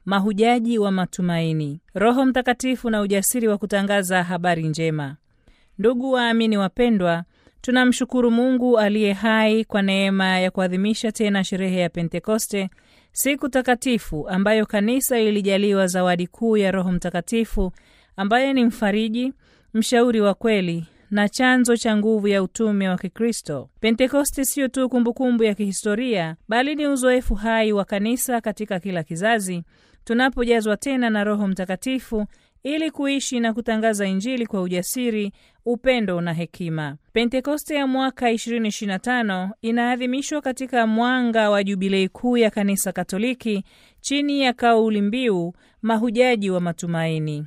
mahujaji wa matumaini, Roho Mtakatifu na ujasiri wa kutangaza habari njema. Ndugu waamini wapendwa, tunamshukuru Mungu aliye hai kwa neema ya kuadhimisha tena sherehe ya Pentekoste, siku takatifu ambayo kanisa ilijaliwa zawadi kuu ya Roho Mtakatifu, ambaye ni mfariji, mshauri wa kweli na chanzo cha nguvu ya utume wa Kikristo. Pentekoste sio tu kumbukumbu ya kihistoria, bali ni uzoefu hai wa kanisa katika kila kizazi, tunapojazwa tena na Roho Mtakatifu ili kuishi na kutangaza Injili kwa ujasiri, upendo na hekima. Pentekoste ya mwaka 2025 inaadhimishwa katika mwanga wa jubilei kuu ya Kanisa Katoliki chini ya kauli mbiu mahujaji wa matumaini.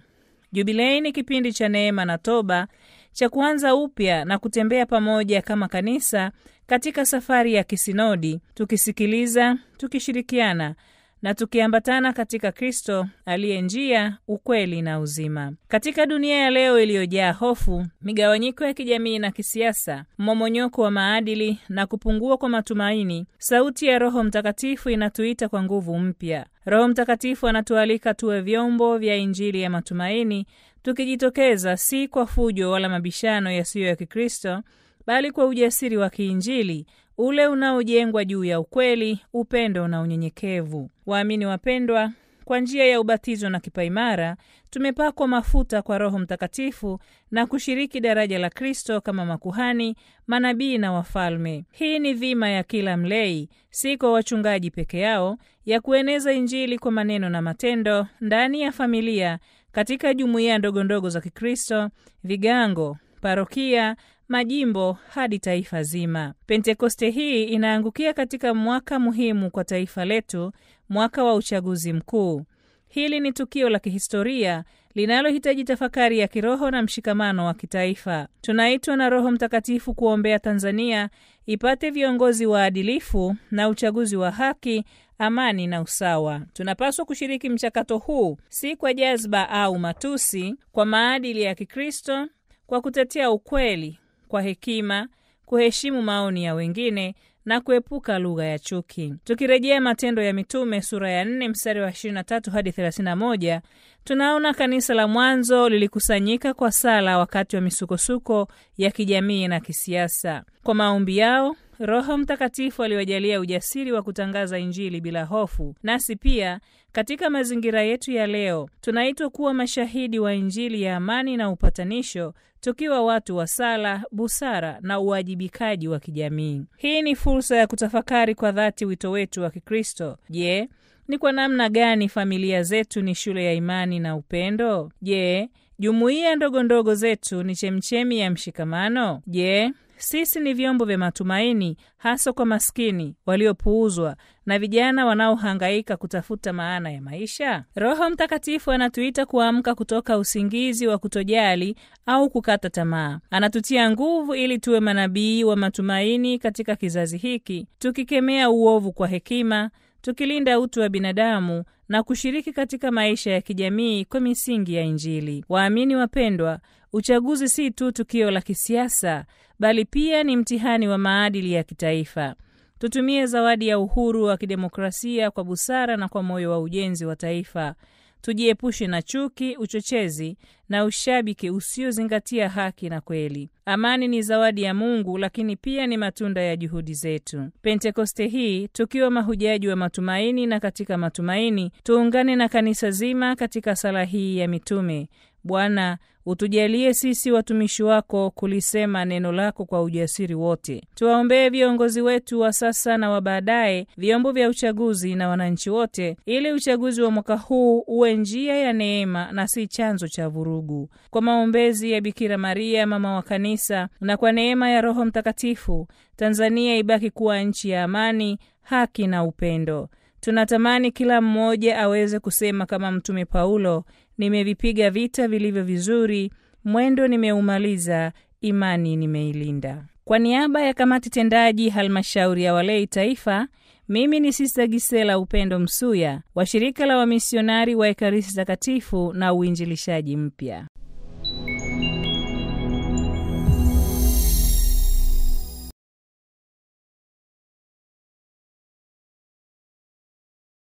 Jubilei ni kipindi cha neema na toba, cha kuanza upya na kutembea pamoja kama kanisa katika safari ya kisinodi, tukisikiliza, tukishirikiana na tukiambatana katika Kristo aliye njia, ukweli na uzima. Katika dunia ya leo iliyojaa hofu, migawanyiko ya kijamii na kisiasa, mmomonyoko wa maadili na kupungua kwa matumaini, sauti ya Roho Mtakatifu inatuita kwa nguvu mpya. Roho Mtakatifu anatualika tuwe vyombo vya Injili ya matumaini, tukijitokeza si kwa fujo wala mabishano yasiyo ya Kikristo, bali kwa ujasiri wa kiinjili, ule unaojengwa juu ya ukweli, upendo na unyenyekevu. Waamini wapendwa, kwa njia ya ubatizo na kipaimara, tumepakwa mafuta kwa Roho Mtakatifu na kushiriki daraja la Kristo kama makuhani, manabii na wafalme. Hii ni dhima ya kila mlei, si kwa wachungaji peke yao, ya kueneza Injili kwa maneno na matendo, ndani ya familia, katika jumuiya ndogondogo za Kikristo, vigango, parokia, majimbo hadi taifa zima. Pentekoste hii inaangukia katika mwaka muhimu kwa taifa letu, mwaka wa uchaguzi mkuu. Hili ni tukio la kihistoria linalohitaji tafakari ya kiroho na mshikamano wa kitaifa. Tunaitwa na Roho Mtakatifu kuombea Tanzania ipate viongozi waadilifu na uchaguzi wa haki, amani na usawa. Tunapaswa kushiriki mchakato huu si kwa jazba au matusi, kwa maadili ya Kikristo, kwa kutetea ukweli, kwa hekima, kuheshimu maoni ya wengine na kuepuka lugha ya chuki. Tukirejea Matendo ya Mitume sura ya 4 mstari wa 23 hadi 31, tunaona kanisa la mwanzo lilikusanyika kwa sala wakati wa misukosuko ya kijamii na kisiasa. Kwa maombi yao, Roho Mtakatifu aliwajalia ujasiri wa kutangaza Injili bila hofu. Nasi pia katika mazingira yetu ya leo tunaitwa kuwa mashahidi wa Injili ya amani na upatanisho, tukiwa watu wa sala, busara na uwajibikaji wa kijamii. Hii ni fursa ya kutafakari kwa dhati wito wetu wa Kikristo. Je, ni kwa namna gani familia zetu ni shule ya imani na upendo? Je, jumuiya ndogondogo zetu ni chemchemi ya mshikamano? Je, sisi ni vyombo vya matumaini, hasa kwa maskini, waliopuuzwa na vijana wanaohangaika kutafuta maana ya maisha? Roho Mtakatifu anatuita kuamka kutoka usingizi wa kutojali au kukata tamaa. Anatutia nguvu ili tuwe manabii wa matumaini katika kizazi hiki, tukikemea uovu kwa hekima, tukilinda utu wa binadamu na kushiriki katika maisha ya kijamii kwa misingi ya Injili. Waamini wapendwa, uchaguzi si tu tukio la kisiasa, bali pia ni mtihani wa maadili ya kitaifa. Tutumie zawadi ya uhuru wa kidemokrasia kwa busara na kwa moyo wa ujenzi wa taifa. Tujiepushe na chuki, uchochezi na ushabiki usiozingatia haki na kweli. Amani ni zawadi ya Mungu, lakini pia ni matunda ya juhudi zetu. Pentekoste hii, tukiwa mahujaji wa matumaini na katika matumaini, tuungane na kanisa zima katika sala hii ya mitume. Bwana, utujalie sisi watumishi wako kulisema neno lako kwa ujasiri wote. Tuwaombee viongozi wetu wa sasa na wa baadaye, vyombo vya uchaguzi na wananchi wote, ili uchaguzi wa mwaka huu uwe njia ya neema na si chanzo cha vurugu. Kwa maombezi ya Bikira Maria, mama wa kanisa, na kwa neema ya Roho Mtakatifu, Tanzania ibaki kuwa nchi ya amani, haki na upendo. Tunatamani kila mmoja aweze kusema kama Mtume Paulo, nimevipiga vita vilivyo vizuri, mwendo nimeumaliza, imani nimeilinda. Kwa niaba ya kamati tendaji halmashauri ya walei taifa, mimi ni Sister Gisela Upendo Msuya wa shirika la wamisionari wa Ekaristi Takatifu na uinjilishaji mpya.